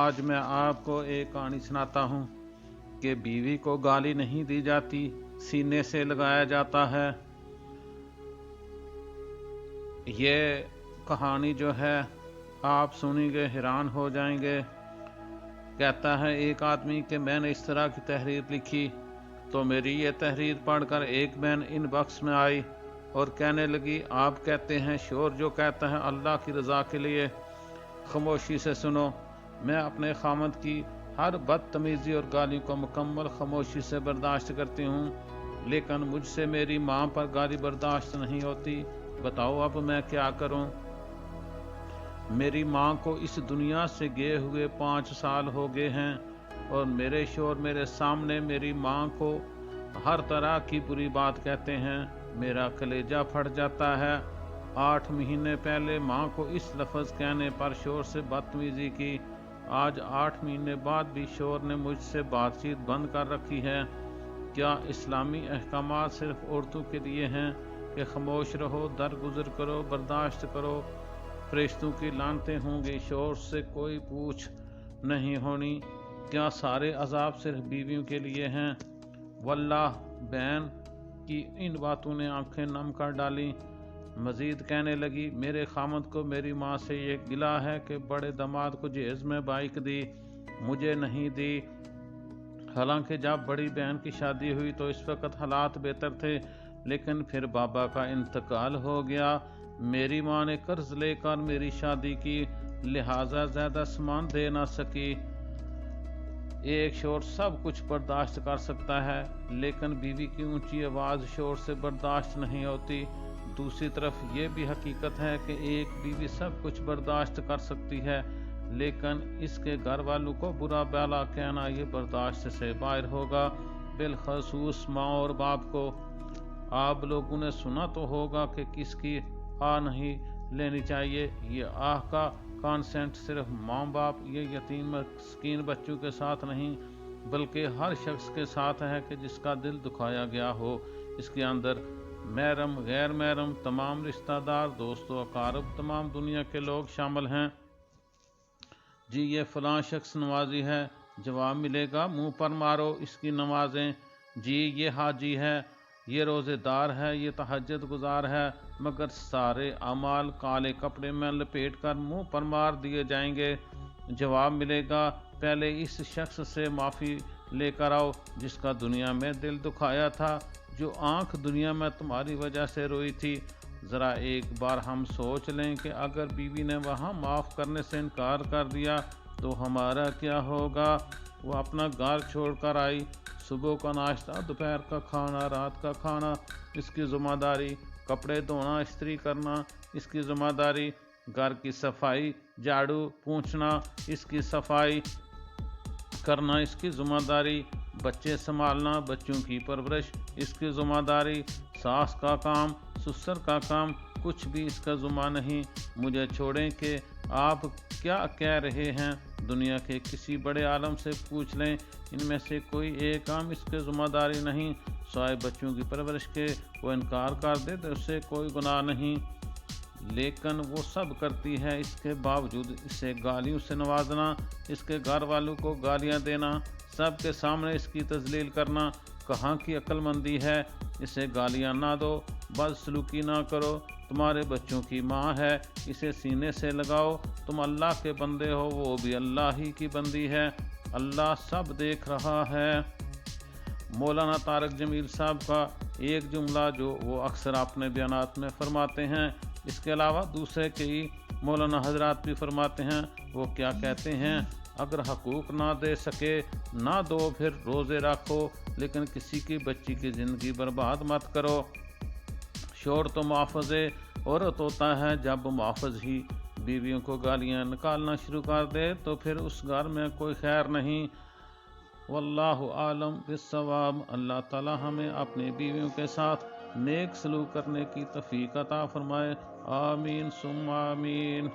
آج میں آپ کو ایک کہانی سناتا ہوں کہ بیوی کو گالی نہیں دی جاتی، سینے سے لگایا جاتا ہے۔ یہ کہانی جو ہے آپ سنیں گے حیران ہو جائیں گے۔ کہتا ہے ایک آدمی کہ میں نے اس طرح کی تحریر لکھی تو میری یہ تحریر پڑھ کر ایک بہن ان باکس میں آئی اور کہنے لگی، آپ کہتے ہیں شوہر جو کہتا ہے اللہ کی رضا کے لیے خاموشی سے سنو۔ میں اپنے خامد کی ہر بدتمیزی اور گالی کو مکمل خاموشی سے برداشت کرتی ہوں، لیکن مجھ سے میری ماں پر گالی برداشت نہیں ہوتی۔ بتاؤ اب میں کیا کروں؟ میری ماں کو اس دنیا سے گئے ہوئے 5 سال ہو گئے ہیں اور میرے شوہر میرے سامنے میری ماں کو ہر طرح کی بری بات کہتے ہیں۔ میرا کلیجہ پھٹ جاتا ہے۔ 8 مہینے پہلے ماں کو اس لفظ کہنے پر شوہر سے بدتمیزی کی۔ آج 8 مہینے بعد بھی شوہر نے مجھ سے بات چیت بند کر رکھی ہے۔ کیا اسلامی احکامات صرف عورتوں کے لیے ہیں کہ خاموش رہو، درگزر کرو، برداشت کرو؟ فرشتوں کی لعنتیں ہوں گی، شوہر سے کوئی پوچھ نہیں ہونی۔ کیا سارے عذاب صرف بیویوں کے لیے ہیں؟ واللہ بہن کی ان باتوں نے آنکھیں نم کر ڈالی۔ مزید کہنے لگی، میرے خامد کو میری ماں سے یہ گلہ ہے کہ بڑے داماد کو جہیز میں بائک دی، مجھے نہیں دی۔ حالانکہ جب بڑی بہن کی شادی ہوئی تو اس وقت حالات بہتر تھے، لیکن پھر بابا کا انتقال ہو گیا۔ میری ماں نے قرض لے کر میری شادی کی، لہٰذا زیادہ سامان دے نہ سکی۔ ایک شوہر سب کچھ برداشت کر سکتا ہے، لیکن بیوی کی اونچی آواز شوہر سے برداشت نہیں ہوتی۔ دوسری طرف یہ بھی حقیقت ہے کہ ایک بیوی سب کچھ برداشت کر سکتی ہے، لیکن اس کے گھر والوں کو برا بھلا کہنا یہ برداشت سے باہر ہوگا، بالخصوص ماں اور باپ کو۔ آپ لوگوں نے سنا تو ہوگا کہ کس کی آہ نہیں لینی چاہیے۔ یہ آہ کا کانسنٹ صرف ماں باپ یا یتیم مسکین بچوں کے ساتھ نہیں، بلکہ ہر شخص کے ساتھ ہے کہ جس کا دل دکھایا گیا ہو۔ اس کے اندر محرم، غیر محرم، تمام رشتہ دار، دوست و اقارب، تمام دنیا کے لوگ شامل ہیں۔ جی یہ فلاں شخص نمازی ہے، جواب ملے گا منہ پر مارو اس کی نمازیں۔ جی یہ حاجی ہے، یہ روزے دار ہے، یہ تہجد گزار ہے، مگر سارے اعمال کالے کپڑے میں لپیٹ کر منہ پر مار دیے جائیں گے۔ جواب ملے گا پہلے اس شخص سے معافی لے کر آؤ جس کا دنیا میں دل دکھایا تھا، جو آنکھ دنیا میں تمہاری وجہ سے روئی تھی۔ ذرا ایک بار ہم سوچ لیں کہ اگر بیوی نے وہاں معاف کرنے سے انکار کر دیا تو ہمارا کیا ہوگا؟ وہ اپنا گھر چھوڑ کر آئی، صبح کا ناشتہ، دوپہر کا کھانا، رات کا کھانا اس کی ذمہ داری، کپڑے دھونا، استری کرنا اس کی ذمہ داری، گھر کی صفائی، جھاڑو پونچھنا، اس کی صفائی کرنا اس کی ذمہ داری، بچے سنبھالنا، بچوں کی پرورش اس کی ذمہ داری، ساس کا کام، سسر کا کام کچھ بھی اس کا ذمہ نہیں۔ مجھے چھوڑیں کہ آپ کیا کہہ رہے ہیں، دنیا کے کسی بڑے عالم سے پوچھ لیں، ان میں سے کوئی ایک کام اس کے ذمہ داری نہیں سوائے بچوں کی پرورش کے۔ وہ انکار کر دے تو اسے کوئی گناہ نہیں، لیکن وہ سب کرتی ہے، اس کے باوجود اسے گالیوں سے نوازنا، اس کے گھر والوں کو گالیاں دینا، سب کے سامنے اس کی تذلیل کرنا کہاں کی عقل مندی ہے؟ اسے گالیاں نہ دو، بدسلوکی نہ کرو، تمہارے بچوں کی ماں ہے، اسے سینے سے لگاؤ، تم اللہ کے بندے ہو، وہ بھی اللہ ہی کی بندی ہے، اللہ سب دیکھ رہا ہے۔ مولانا طارق جمیل صاحب کا ایک جملہ جو وہ اکثر اپنے بیانات میں فرماتے ہیں، اس کے علاوہ دوسرے کئی مولانا حضرات بھی فرماتے ہیں۔ وہ کیا کہتے ہیں؟ اگر حقوق نہ دے سکے نہ دو، پھر روزے رکھو، لیکن کسی کی بچی کی زندگی برباد مت کرو۔ شوہر تو محافظ عورت ہوتا ہے، جب محافظ ہی بیویوں کو گالیاں نکالنا شروع کر دے تو پھر اس گھر میں کوئی خیر نہیں۔ واللہ عالم بالصواب۔ اللہ تعالی ہمیں اپنی بیویوں کے ساتھ نیک سلوک کرنے کی توفیق عطا فرمائے، آمین ثم آمین۔